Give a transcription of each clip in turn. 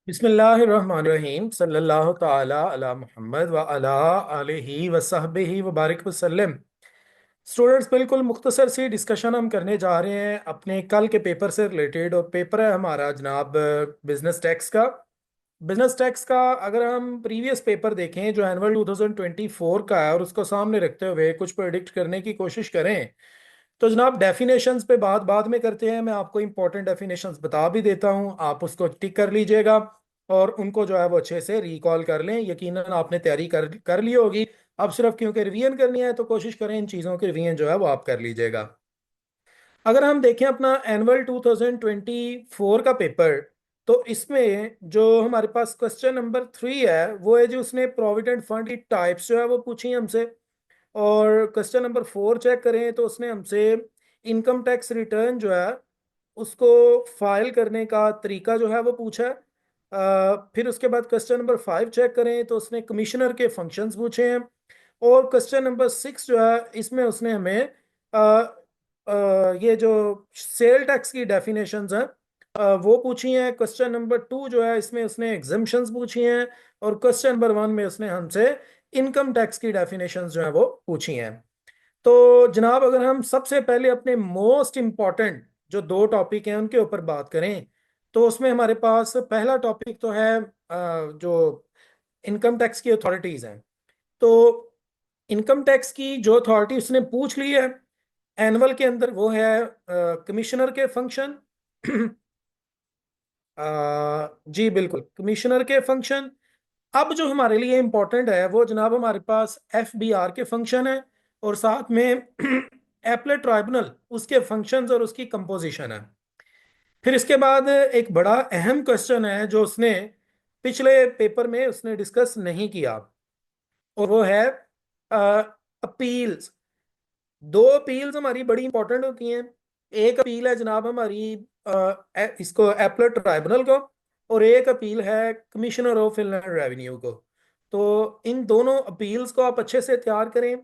बिस्मिल्लाहिर्रहमानिर्रहीम सल्लल्लाहु ताला अला मुहम्मद व अला आलिहि व सहबिहि व बारिक वसल्लम। स्टूडेंट्स, बिल्कुल मुख्तसर सी डिस्कशन हम करने जा रहे हैं अपने कल के पेपर से रिलेटेड। और पेपर है हमारा जनाब बिजनेस टैक्स का। बिजनेस टैक्स का अगर हम प्रीवियस पेपर देखें जो एनुअल 2024 का है और उसको सामने रखते हुए कुछ प्रेडिक्ट करने की कोशिश करें तो जनाब डेफिनेशंस पे बात बाद में करते हैं। मैं आपको इंपॉर्टेंट डेफिनेशंस बता भी देता हूं, आप उसको टिक कर लीजिएगा और उनको जो है वो अच्छे से रिकॉल कर लें। यकीनन आपने तैयारी कर कर ली होगी। अब सिर्फ क्योंकि रिवीजन करनी है तो कोशिश करें इन चीज़ों की रिवीजन जो है वो आप कर लीजिएगा। अगर हम देखें अपना एनुअल 2024 का पेपर, तो इसमें जो हमारे पास क्वेश्चन नंबर 3 है वो है जो उसने प्रोविडेंट फंड की टाइप्स जो है वो पूछी हमसे। और क्वेश्चन नंबर 4 चेक करें तो उसने हमसे इनकम टैक्स रिटर्न जो है उसको फाइल करने का तरीका जो है वो पूछा है। फिर उसके बाद क्वेश्चन नंबर 5 चेक करें तो उसने कमिश्नर के फंक्शंस पूछे हैं। और क्वेश्चन नंबर 6 जो है इसमें उसने हमें ये जो सेल टैक्स की डेफिनेशंस हैं वो पूछी हैं। क्वेश्चन नंबर 2 जो है इसमें उसने एग्जम्पशंस पूछी हैं। और क्वेश्चन नंबर 1 में उसने हमसे इनकम टैक्स की डेफिनेशंस जो है वो पूछी हैं। तो जनाब अगर हम सबसे पहले अपने मोस्ट इंपॉर्टेंट जो दो टॉपिक हैं उनके ऊपर बात करें तो उसमें हमारे पास पहला टॉपिक तो है जो इनकम टैक्स की अथॉरिटीज हैं। तो इनकम टैक्स की जो अथॉरिटी उसने पूछ ली है एनुअल के अंदर वो है कमिश्नर के फंक्शन। जी बिल्कुल, कमिश्नर के फंक्शन। अब जो हमारे लिए इंपॉर्टेंट है वो जनाब हमारे पास एफबीआर के फंक्शन है और साथ में एपलेट ट्राइब्यूनल उसके फंक्शंस और उसकी कंपोजिशन है। फिर इसके बाद एक बड़ा अहम क्वेश्चन है जो उसने पिछले पेपर में उसने डिस्कस नहीं किया और वो है अपील्स। दो अपील्स हमारी बड़ी इंपॉर्टेंट होती हैं। एक अपील है जनाब हमारी इसको एपलेट ट्राइब्यूनल को, और एक अपील है कमिश्नर ऑफ इनलैंड रेवेन्यू को। तो इन दोनों अपील्स को आप अच्छे से तैयार करें।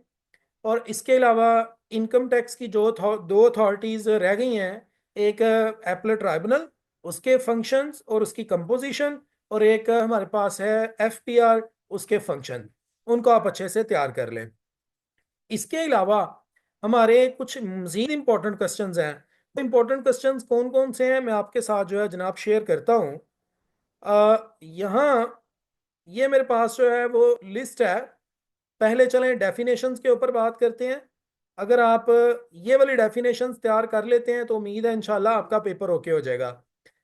और इसके अलावा इनकम टैक्स की जो दो अथॉरिटीज रह गई हैं, एक एपलेट ट्राइब्यूनल उसके फंक्शंस और उसकी कंपोजिशन, और एक हमारे पास है एफपीआर उसके फंक्शन। उनको आप अच्छे से तैयार कर लें। इसके अलावा हमारे कुछ मजीद इंपॉर्टेंट क्वेश्चंस हैं। तो इंपॉर्टेंट क्वेश्चंस कौन कौन से हैं मैं आपके साथ जो है जनाब शेयर करता हूँ। यहाँ ये मेरे पास जो है वो लिस्ट है। पहले चलें डेफिनेशंस के ऊपर बात करते हैं। अगर आप ये वाली डेफिनेशंस तैयार कर लेते हैं तो उम्मीद है इंशाल्लाह आपका पेपर ओके हो जाएगा।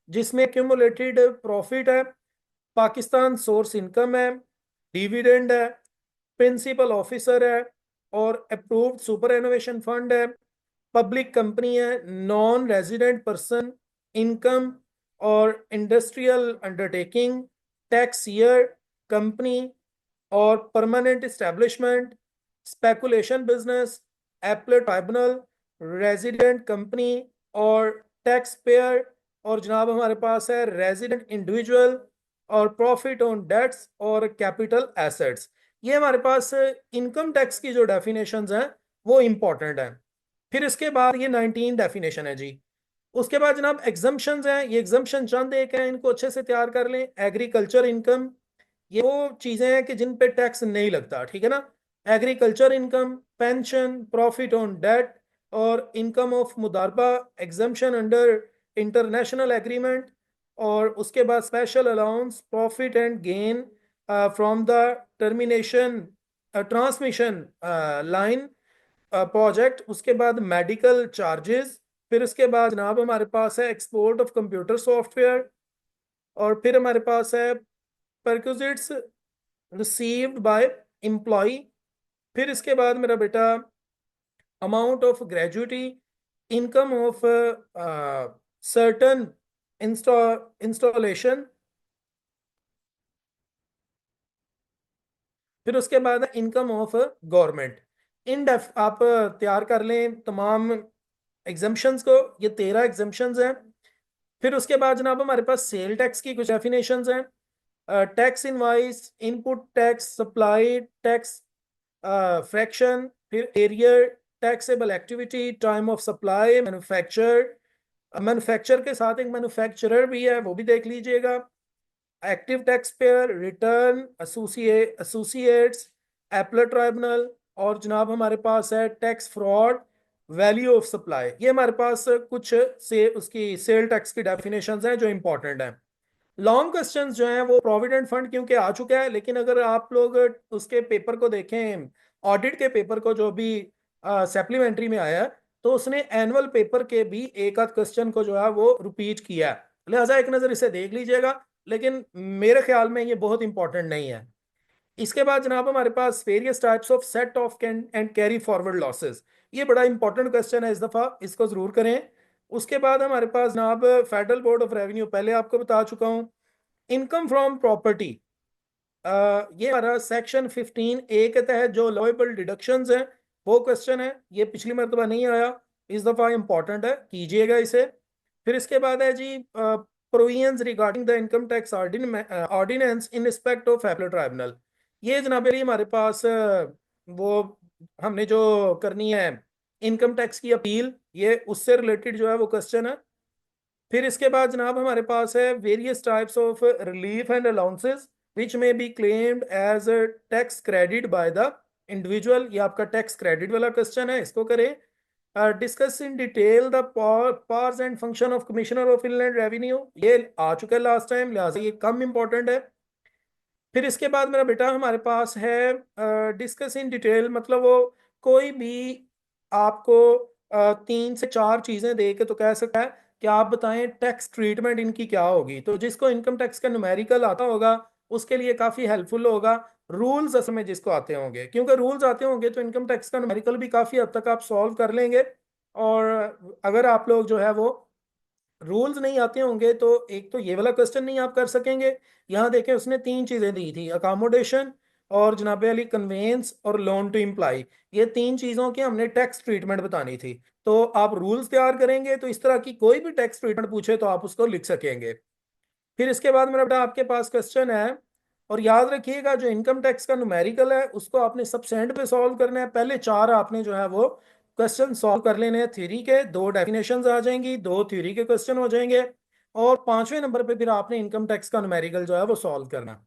जिसमें क्यूमुलेटेड प्रॉफिट है, पाकिस्तान सोर्स इनकम है, डिविडेंड है, प्रिंसिपल ऑफिसर है, और अप्रूव्ड सुपर एनोवेशन फंड है, पब्लिक कंपनी है, नॉन रेजिडेंट पर्सन इनकम, और industrial undertaking, tax year, company, और permanent establishment, speculation business, appellate tribunal, resident company, और टैक्स पेयर, और जनाब हमारे पास है रेजिडेंट इंडिविजुअल, और प्रॉफिट ऑन डेट्स, और कैपिटल एसेट्स। ये हमारे पास इनकम टैक्स की जो डेफिनेशंस हैं वो इंपॉर्टेंट हैं। फिर इसके बाद ये 19 डेफिनेशन है जी। उसके बाद जनाब एग्जम्पशंस हैं। ये एग्जम्पशन चंद एक हैं, इनको अच्छे से तैयार कर लें। एग्रीकल्चर इनकम, ये वो चीजें हैं कि जिन पे टैक्स नहीं लगता, ठीक है ना। Agriculture income, pension, profit on debt, और इनकम ऑफ मुदारबा एग्जम्पशन अंडर इंटरनेशनल एग्रीमेंट। और उसके बाद special allowance, profit and gain from the termination transmission line project. उसके बाद मेडिकल चार्जेस। फिर उसके बाद जनाब हमारे पास है एक्सपोर्ट ऑफ कंप्यूटर सॉफ्टवेयर। और फिर हमारे पास है परक्विजिट्स रिसीव्ड बाय एम्प्लॉय। फिर इसके बाद मेरा बेटा amount of gratuity, income of certain installation. फिर उसके बाद इनकम ऑफ गवर्नमेंट। इन डेफ आप तैयार कर लें तमाम एग्जम्पशंस को। ये 13 एग्जम्पशंस हैं। फिर उसके बाद जनाब हमारे पास सेल टैक्स की कुछ डेफिनेशंस हैं। Tax invoice, input tax, supply tax, fraction, फिर arrear, taxable activity, time of supply, manufacture. Manufacture के साथ एक मैन्युफैक्चरर भी है, वो भी देख लीजिएगा। Active tax payer, return, associates, appellate tribunal, और जनाब हमारे पास है tax fraud, value of supply. ये हमारे पास कुछ से उसकी सेल टैक्स की डेफिनेशंस हैं जो इंपॉर्टेंट हैं। लॉन्ग क्वेश्चंस जो हैं वो प्रोविडेंट फंड क्योंकि आ चुका है, लेकिन अगर आप लोग उसके पेपर को देखें, ऑडिट के पेपर को जो भी सप्लीमेंट्री में आया है, तो उसने एनुअल पेपर के भी एक आध क्वेश्चन को जो है वो रिपीट किया है, लिहाजा एक नज़र इसे देख लीजिएगा, लेकिन मेरे ख्याल में ये बहुत इंपॉर्टेंट नहीं है। इसके बाद जनाब हमारे पास various types of set off and carry forward losses, ये बड़ा इंपॉर्टेंट क्वेश्चन है इस दफ़ा, इसको ज़रूर करें। उसके बाद हमारे पास जनाब फेडरल बोर्ड ऑफ रेवेन्यू, पहले आपको बता चुका हूँ। इनकम फ्रॉम प्रॉपर्टी, ये हमारा सेक्शन 15A के तहत जो लॉएबल डिडक्शंस हैं वो क्वेश्चन है, ये पिछली मरतबा नहीं आया, इस दफ़ा इंपॉर्टेंट है, कीजिएगा इसे। फिर इसके बाद है जी provisions regarding the income tax ordinance in respect of appellate tribunal. ये जनाब अली हमारे पास वो हमने जो करनी है इनकम टैक्स की अपील, ये उससे रिलेटेड जो है वो क्वेश्चन है। फिर इसके बाद जनाब हमारे पास है various types of relief and allowances which may be claimed as tax credit by the individual, ये आपका टैक्स क्रेडिट वाला क्वेश्चन है, इसको करें। Discuss in detail the powers and function of commissioner of inland revenue, ये आ चुका है लास्ट टाइम, लिहाजा ये कम इंपॉर्टेंट है। फिर इसके बाद मेरा बेटा हमारे पास है डिस्कस इन डिटेल, मतलब वो कोई भी आपको 3 से 4 चीजें दे के तो कह सकता है कि आप बताएं टैक्स ट्रीटमेंट इनकी क्या होगी, तो जिसको इनकम टैक्स का न्यूमेरिकल आता होगा उसके लिए काफी हेल्पफुल होगा। रूल्स असल में जिसको आते होंगे, क्योंकि रूल्स आते होंगे तो इनकम टैक्स का न्यूमेरिकल भी काफी हद तक आप सॉल्व कर लेंगे। और अगर आप लोग जो है वो रूल्स नहीं आते होंगे तो एक तो ये वाला क्वेश्चन नहीं आप कर सकेंगे। यहाँ देखें उसने 3 चीजें दी थी, अकामोडेशन और जनाबे अली कन्वेंस और लोन टू इम्प्लाई, ये 3 चीजों की हमने टैक्स ट्रीटमेंट बतानी थी। तो आप रूल्स तैयार करेंगे तो इस तरह की कोई भी टैक्स ट्रीटमेंट पूछे तो आप उसको लिख सकेंगे। फिर इसके बाद मेरा बेटा आपके पास क्वेश्चन है, और याद रखिएगा जो इनकम टैक्स का न्यूमेरिकल है उसको आपने सबसे एंड पे सॉल्व करना है, पहले 4 आपने जो है वो क्वेश्चन सॉल्व कर लेने हैं थ्योरी के, 2 डेफिनेशंस आ जाएंगी, 2 थ्योरी के क्वेश्चन हो जाएंगे, और 5वें नंबर पे फिर आपने इनकम टैक्स का न्यूमेरिकल जो है वो सॉल्व करना।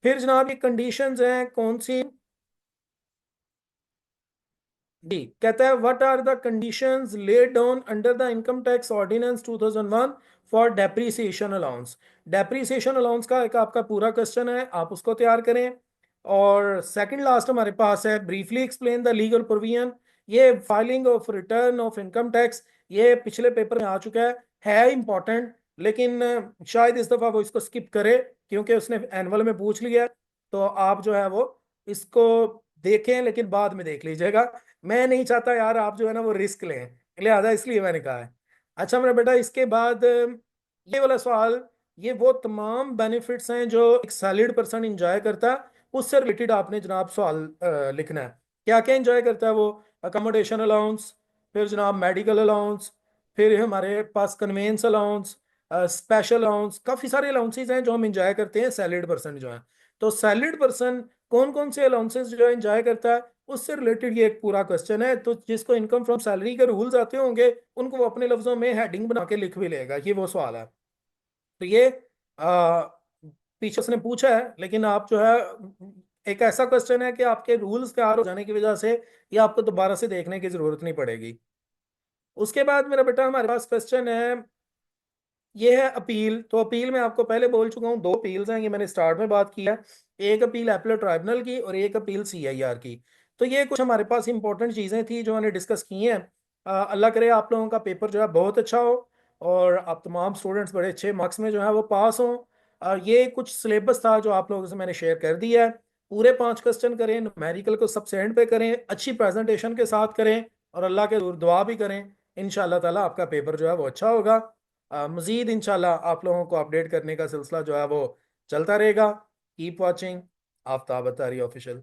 फिर जनाब ये कंडीशंस हैं कौन सी, डी कहता है what are the conditions laid down under the income tax ordinance 2001 for depreciation allowance. Depreciation allowance का एक आपका पूरा क्वेश्चन है, आप उसको तैयार करें। और सेकंड लास्ट हमारे पास है briefly explain the legal provision, ये filing of return of income tax, ये पिछले पेपर में आ चुका है इंपॉर्टेंट, लेकिन शायद इस दफा वो इसको स्किप करे क्योंकि उसने एनुअल में पूछ लिया, तो आप जो है वो इसको देखें लेकिन बाद में देख लीजिएगा। मैं नहीं चाहता यार आप जो है ना वो रिस्क लें, लिहाजा इसलिए मैंने कहा है। अच्छा मेरा बेटा इसके बाद ये वाला सवाल, ये वो तमाम बेनिफिट्स हैं जो एक सैलरीड पर्सन इंजॉय करता है, उससे रिलेटेड आपने जनाब सवाल लिखना है। क्या क्या इंजॉय करता है वो, अकोमोडेशन अलाउंस, फिर जनाब मेडिकल अलाउंस, फिर हमारे पास कन्वेंस अलाउंस, स्पेशल अलाउंस, काफ़ी सारे अलाउंसेज हैं जो हम इंजॉय करते हैं सैलरीड पर्सन जो है। तो सैलरीड पर्सन कौन कौन से अलाउंसेस जो एंजॉय करता है उससे रिलेटेड ये एक पूरा क्वेश्चन है, तो जिसको इनकम फ्रॉम सैलरी के रूल्स आते होंगे उनको वो अपने लफ्जों में हेडिंग बना के लिख भी लेगा, ये वो सवाल है। तो ये आ, पीछे उसने पूछा है, लेकिन आप जो है एक ऐसा क्वेश्चन है कि आपके रूल्स तैयार हो जाने की वजह से ये आपको दोबारा से देखने की जरूरत नहीं पड़ेगी। उसके बाद मेरा बेटा हमारे पास क्वेश्चन है, ये है अपील। तो अपील में आपको पहले बोल चुका हूँ 2 अपील्स हैं, ये मैंने स्टार्ट में बात की है, एक अपील एपलेट ट्राइब्यूनल की और एक अपील CIR की। तो ये कुछ हमारे पास इंपॉर्टेंट चीज़ें थी जो मैंने डिस्कस की हैं। अल्लाह करे आप लोगों का पेपर जो है बहुत अच्छा हो और आप तमाम स्टूडेंट्स बड़े अच्छे मार्क्स में जो है वो पास हों। ये कुछ सिलेबस था जो आप लोगों से मैंने शेयर कर दिया है, पूरे 5 क्वेश्चन करें, न्यूमेरिकल को सबसे एंड पे करें, अच्छी प्रेजेंटेशन के साथ करें और अल्लाह के दुआ भी करें, इंशाअल्लाह ताला आपका पेपर जो है वो अच्छा होगा। मज़ीद इंशाल्लाह आप लोगों को अपडेट करने का सिलसिला जो है वो चलता रहेगा। Keep watching Aftab Attari official.